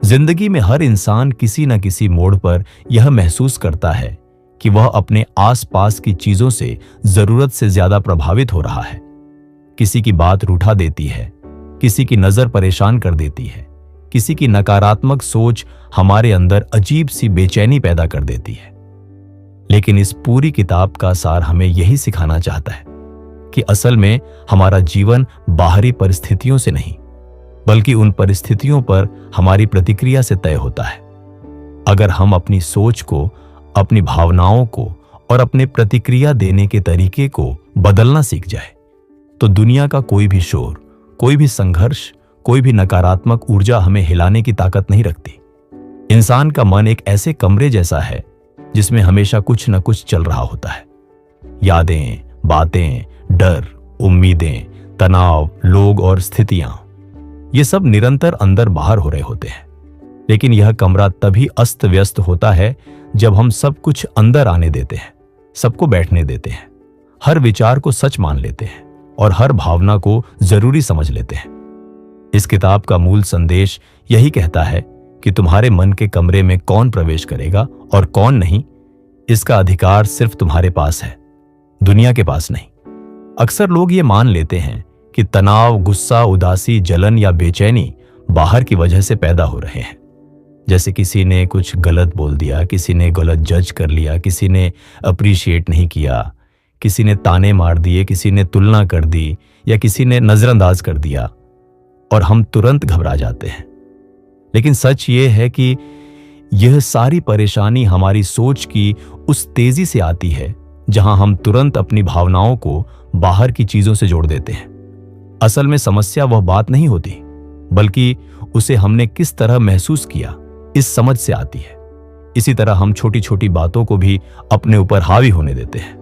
जिंदगी में हर इंसान किसी न किसी मोड़ पर यह महसूस करता है कि वह अपने आसपास की चीजों से जरूरत से ज्यादा प्रभावित हो रहा है। किसी की बात रूठा देती है, किसी की नजर परेशान कर देती है, किसी की नकारात्मक सोच हमारे अंदर अजीब सी बेचैनी पैदा कर देती है। लेकिन इस पूरी किताब का सार हमें यही सिखाना चाहता है कि असल में हमारा जीवन बाहरी परिस्थितियों से नहीं, बल्कि उन परिस्थितियों पर हमारी प्रतिक्रिया से तय होता है। अगर हम अपनी सोच को, अपनी भावनाओं को और अपने प्रतिक्रिया देने के तरीके को बदलना सीख जाए, तो दुनिया का कोई भी शोर, कोई भी संघर्ष, कोई भी नकारात्मक ऊर्जा हमें हिलाने की ताकत नहीं रखती। इंसान का मन एक ऐसे कमरे जैसा है जिसमें हमेशा कुछ न कुछ चल रहा होता है। यादें, बातें, डर, उम्मीदें, तनाव, लोग और स्थितियां, ये सब निरंतर अंदर बाहर हो रहे होते हैं। लेकिन यह कमरा तभी अस्त व्यस्त होता है जब हम सब कुछ अंदर आने देते हैं, सबको बैठने देते हैं, हर विचार को सच मान लेते हैं और हर भावना को जरूरी समझ लेते हैं। इस किताब का मूल संदेश यही कहता है कि तुम्हारे मन के कमरे में कौन प्रवेश करेगा और कौन नहीं, इसका अधिकार सिर्फ तुम्हारे पास है, दुनिया के पास नहीं। अक्सर लोग ये मान लेते हैं कि तनाव, गुस्सा, उदासी, जलन या बेचैनी बाहर की वजह से पैदा हो रहे हैं। जैसे किसी ने कुछ गलत बोल दिया, किसी ने गलत जज कर लिया, किसी ने अप्रिशिएट नहीं किया, किसी ने ताने मार दिए, किसी ने तुलना कर दी या किसी ने नजरअंदाज कर दिया, और हम तुरंत घबरा जाते हैं। लेकिन सच ये है कि यह सारी परेशानी हमारी सोच की उस तेजी से आती है जहां हम तुरंत अपनी भावनाओं को बाहर की चीजों से जोड़ देते हैं। असल में समस्या वह बात नहीं होती, बल्कि उसे हमने किस तरह महसूस किया, इस समझ से आती है। इसी तरह हम छोटी छोटी बातों को भी अपने ऊपर हावी होने देते हैं।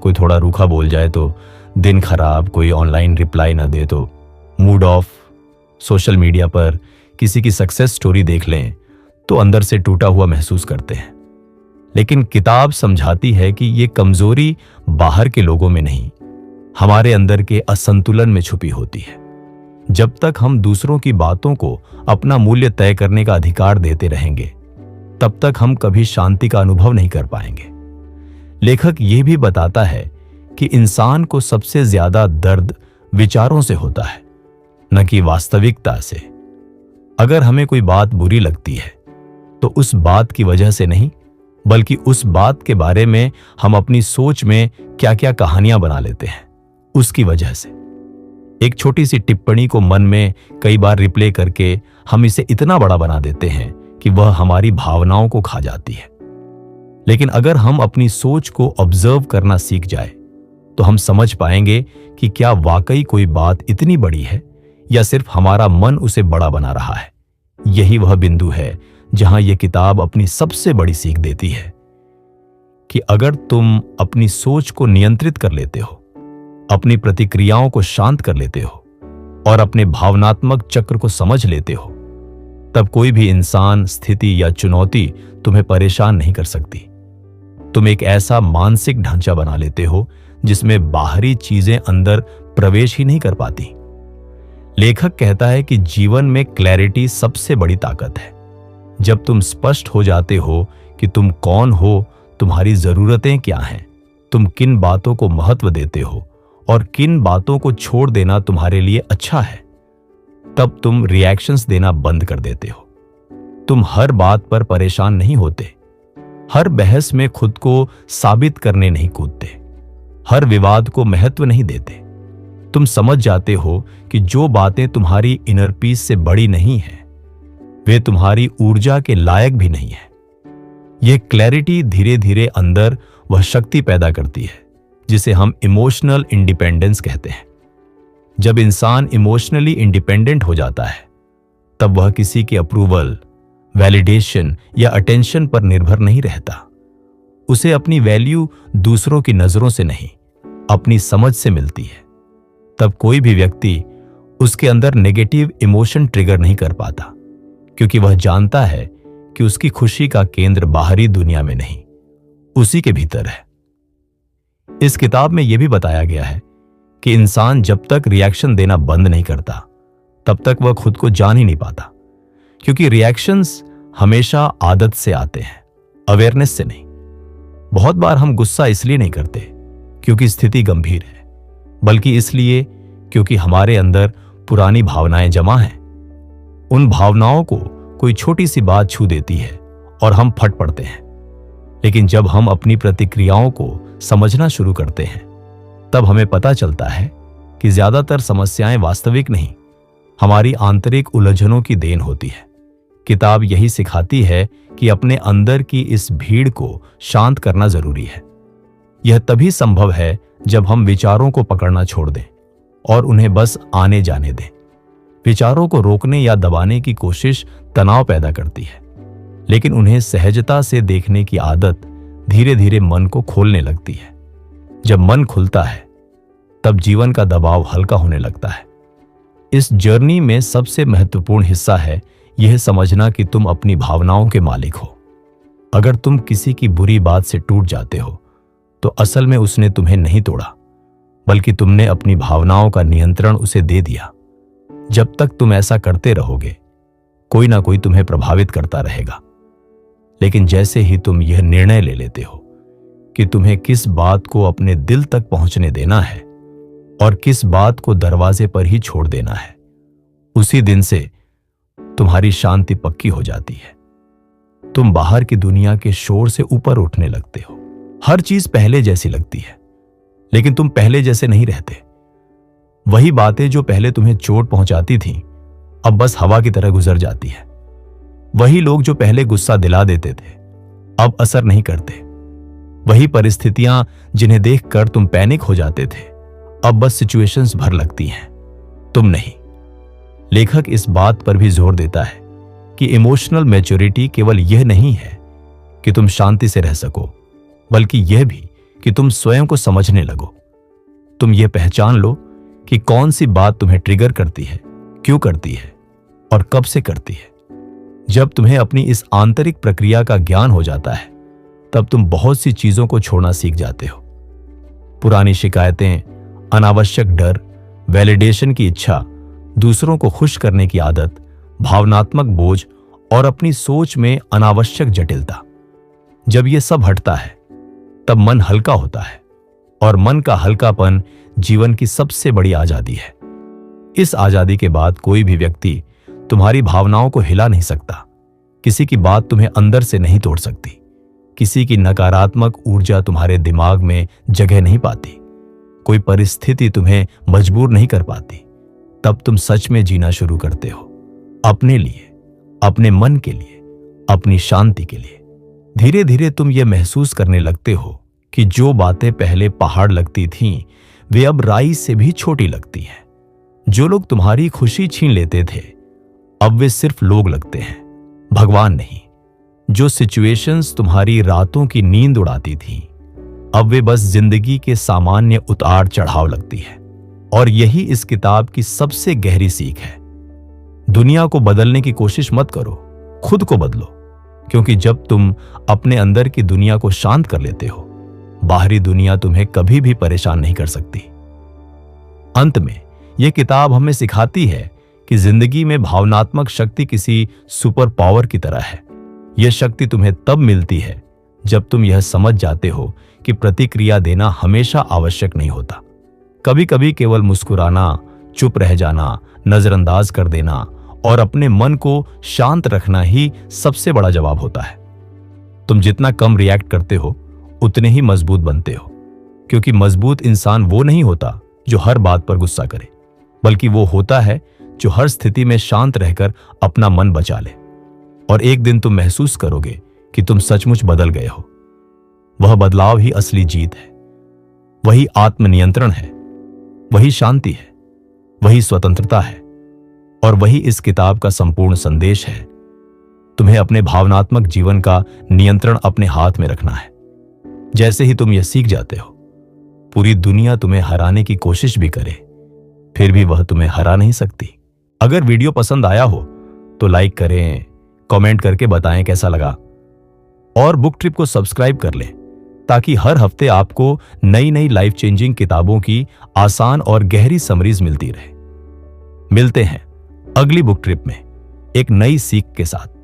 कोई थोड़ा रूखा बोल जाए तो दिन खराब, कोई ऑनलाइन रिप्लाई ना दे तो मूड ऑफ, सोशल मीडिया पर किसी की सक्सेस स्टोरी देख लें तो अंदर से टूटा हुआ महसूस करते हैं। लेकिन किताब समझाती है कि ये कमजोरी बाहर के लोगों में नहीं, हमारे अंदर के असंतुलन में छुपी होती है। जब तक हम दूसरों की बातों को अपना मूल्य तय करने का अधिकार देते रहेंगे, तब तक हम कभी शांति का अनुभव नहीं कर पाएंगे। लेखक यह भी बताता है कि इंसान को सबसे ज्यादा दर्द विचारों से होता है, न कि वास्तविकता से। अगर हमें कोई बात बुरी लगती है तो उस बात की वजह से नहीं, बल्कि उस बात के बारे में हम अपनी सोच में क्या क्या कहानियां बना लेते हैं, उसकी वजह से। एक छोटी सी टिप्पणी को मन में कई बार रिप्ले करके हम इसे इतना बड़ा बना देते हैं कि वह हमारी भावनाओं को खा जाती है। लेकिन अगर हम अपनी सोच को ऑब्जर्व करना सीख जाए तो हम समझ पाएंगे कि क्या वाकई कोई बात इतनी बड़ी है या सिर्फ हमारा मन उसे बड़ा बना रहा है। यही वह बिंदु है जहां यह किताब अपनी सबसे बड़ी सीख देती है कि अगर तुम अपनी सोच को नियंत्रित कर लेते हो, अपनी प्रतिक्रियाओं को शांत कर लेते हो और अपने भावनात्मक चक्र को समझ लेते हो, तब कोई भी इंसान, स्थिति या चुनौती तुम्हें परेशान नहीं कर सकती। तुम एक ऐसा मानसिक ढांचा बना लेते हो जिसमें बाहरी चीजें अंदर प्रवेश ही नहीं कर पाती। लेखक कहता है कि जीवन में क्लैरिटी सबसे बड़ी ताकत है। जब तुम स्पष्ट हो जाते हो कि तुम कौन हो, तुम्हारी जरूरतें क्या हैं, तुम किन बातों को महत्व देते हो और किन बातों को छोड़ देना तुम्हारे लिए अच्छा है, तब तुम रिएक्शंस देना बंद कर देते हो। तुम हर बात पर परेशान नहीं होते, हर बहस में खुद को साबित करने नहीं कूदते, हर विवाद को महत्व नहीं देते। तुम समझ जाते हो कि जो बातें तुम्हारी इनर पीस से बड़ी नहीं है, वे तुम्हारी ऊर्जा के लायक भी नहीं है। यह क्लैरिटी धीरे धीरे अंदर वह शक्ति पैदा करती है जिसे हम इमोशनल इंडिपेंडेंस कहते हैं। जब इंसान इमोशनली इंडिपेंडेंट हो जाता है, तब वह किसी के अप्रूवल, वैलिडेशन या अटेंशन पर निर्भर नहीं रहता। उसे अपनी वैल्यू दूसरों की नजरों से नहीं, अपनी समझ से मिलती है। तब कोई भी व्यक्ति उसके अंदर नेगेटिव इमोशन ट्रिगर नहीं कर पाता, क्योंकि वह जानता है कि उसकी खुशी का केंद्र बाहरी दुनिया में नहीं, उसी के भीतर है। इस किताब में यह भी बताया गया है कि इंसान जब तक रिएक्शन देना बंद नहीं करता, तब तक वह खुद को जान ही नहीं पाता, क्योंकि रिएक्शंस हमेशा आदत से आते हैं, अवेयरनेस से नहीं। बहुत बार हम गुस्सा इसलिए नहीं करते क्योंकि स्थिति गंभीर है, बल्कि इसलिए क्योंकि हमारे अंदर पुरानी भावनाएं जमा हैं। उन भावनाओं को कोई छोटी सी बात छू देती है और हम फट पड़ते हैं। लेकिन जब हम अपनी प्रतिक्रियाओं को समझना शुरू करते हैं, तब हमें पता चलता है कि ज्यादातर समस्याएं वास्तविक नहीं, हमारी आंतरिक उलझनों की देन होती है। किताब यही सिखाती है कि अपने अंदर की इस भीड़ को शांत करना जरूरी है। यह तभी संभव है जब हम विचारों को पकड़ना छोड़ दें और उन्हें बस आने जाने दें। विचारों को रोकने या दबाने की कोशिश तनाव पैदा करती है, लेकिन उन्हें सहजता से देखने की आदत धीरे धीरे मन को खोलने लगती है। जब मन खुलता है, तब जीवन का दबाव हल्का होने लगता है। इस जर्नी में सबसे महत्वपूर्ण हिस्सा है यह समझना कि तुम अपनी भावनाओं के मालिक हो। अगर तुम किसी की बुरी बात से टूट जाते हो, तो असल में उसने तुम्हें नहीं तोड़ा, बल्कि तुमने अपनी भावनाओं का नियंत्रण उसे दे दिया। जब तक तुम ऐसा करते रहोगे, कोई ना कोई तुम्हें प्रभावित करता रहेगा। लेकिन जैसे ही तुम यह निर्णय ले लेते हो कि तुम्हें किस बात को अपने दिल तक पहुंचने देना है और किस बात को दरवाजे पर ही छोड़ देना है, उसी दिन से तुम्हारी शांति पक्की हो जाती है। तुम बाहर की दुनिया के शोर से ऊपर उठने लगते हो। हर चीज पहले जैसी लगती है, लेकिन तुम पहले जैसे नहीं रहते। वही बातें जो पहले तुम्हें चोट पहुंचाती थीं, अब बस हवा की तरह गुजर जाती है। वही लोग जो पहले गुस्सा दिला देते थे, अब असर नहीं करते। वही परिस्थितियां जिन्हें देखकर तुम पैनिक हो जाते थे, अब बस सिचुएशंस भर लगती हैं, तुम नहीं। लेखक इस बात पर भी जोर देता है कि इमोशनल मैच्योरिटी केवल यह नहीं है कि तुम शांति से रह सको, बल्कि यह भी कि तुम स्वयं को समझने लगो। तुम यह पहचान लो कि कौन सी बात तुम्हें ट्रिगर करती है, क्यों करती है और कब से करती है। जब तुम्हें अपनी इस आंतरिक प्रक्रिया का ज्ञान हो जाता है, तब तुम बहुत सी चीजों को छोड़ना सीख जाते हो। पुरानी शिकायतें, अनावश्यक डर, वैलिडेशन की इच्छा, दूसरों को खुश करने की आदत, भावनात्मक बोझ और अपनी सोच में अनावश्यक जटिलता। जब यह सब हटता है, तब मन हल्का होता है, और मन का हल्कापन जीवन की सबसे बड़ी आजादी है। इस आजादी के बाद कोई भी व्यक्ति तुम्हारी भावनाओं को हिला नहीं सकता। किसी की बात तुम्हें अंदर से नहीं तोड़ सकती। किसी की नकारात्मक ऊर्जा तुम्हारे दिमाग में जगह नहीं पाती। कोई परिस्थिति तुम्हें मजबूर नहीं कर पाती। तब तुम सच में जीना शुरू करते हो, अपने लिए, अपने मन के लिए, अपनी शांति के लिए। धीरे धीरे तुम यह महसूस करने लगते हो कि जो बातें पहले पहाड़ लगती थीं, वे अब राई से भी छोटी लगती हैं। जो लोग तुम्हारी खुशी छीन लेते थे, अब वे सिर्फ लोग लगते हैं, भगवान नहीं। जो सिचुएशंस तुम्हारी रातों की नींद उड़ाती थीं, अब वे बस जिंदगी के सामान्य उतार चढ़ाव लगती है। और यही इस किताब की सबसे गहरी सीख है। दुनिया को बदलने की कोशिश मत करो, खुद को बदलो। क्योंकि जब तुम अपने अंदर की दुनिया को शांत कर लेते हो, बाहरी दुनिया तुम्हें कभी भी परेशान नहीं कर सकती। अंत में यह किताब हमें सिखाती है कि जिंदगी में भावनात्मक शक्ति किसी सुपर पावर की तरह है। यह शक्ति तुम्हें तब मिलती है जब तुम यह समझ जाते हो कि प्रतिक्रिया देना हमेशा आवश्यक नहीं होता। कभी कभी केवल मुस्कुराना, चुप रह जाना, नजरअंदाज कर देना और अपने मन को शांत रखना ही सबसे बड़ा जवाब होता है। तुम जितना कम रिएक्ट करते हो, उतने ही मजबूत बनते हो। क्योंकि मजबूत इंसान वो नहीं होता जो हर बात पर गुस्सा करे, बल्कि वो होता है जो हर स्थिति में शांत रहकर अपना मन बचा ले। और एक दिन तुम महसूस करोगे कि तुम सचमुच बदल गए हो। वह बदलाव ही असली जीत है। वही आत्मनियंत्रण है, वही शांति है, वही स्वतंत्रता है, और वही इस किताब का संपूर्ण संदेश है। तुम्हें अपने भावनात्मक जीवन का नियंत्रण अपने हाथ में रखना है। जैसे ही तुम यह सीख जाते हो, पूरी दुनिया तुम्हें हराने की कोशिश भी करे, फिर भी वह तुम्हें हरा नहीं सकती। अगर वीडियो पसंद आया हो तो लाइक करें, कमेंट करके बताएं कैसा लगा, और बुक ट्रिप को सब्सक्राइब कर लें ताकि हर हफ्ते आपको नई नई लाइफ चेंजिंग किताबों की आसान और गहरी समरीज मिलती रहे। मिलते हैं अगली बुक ट्रिप में एक नई सीख के साथ।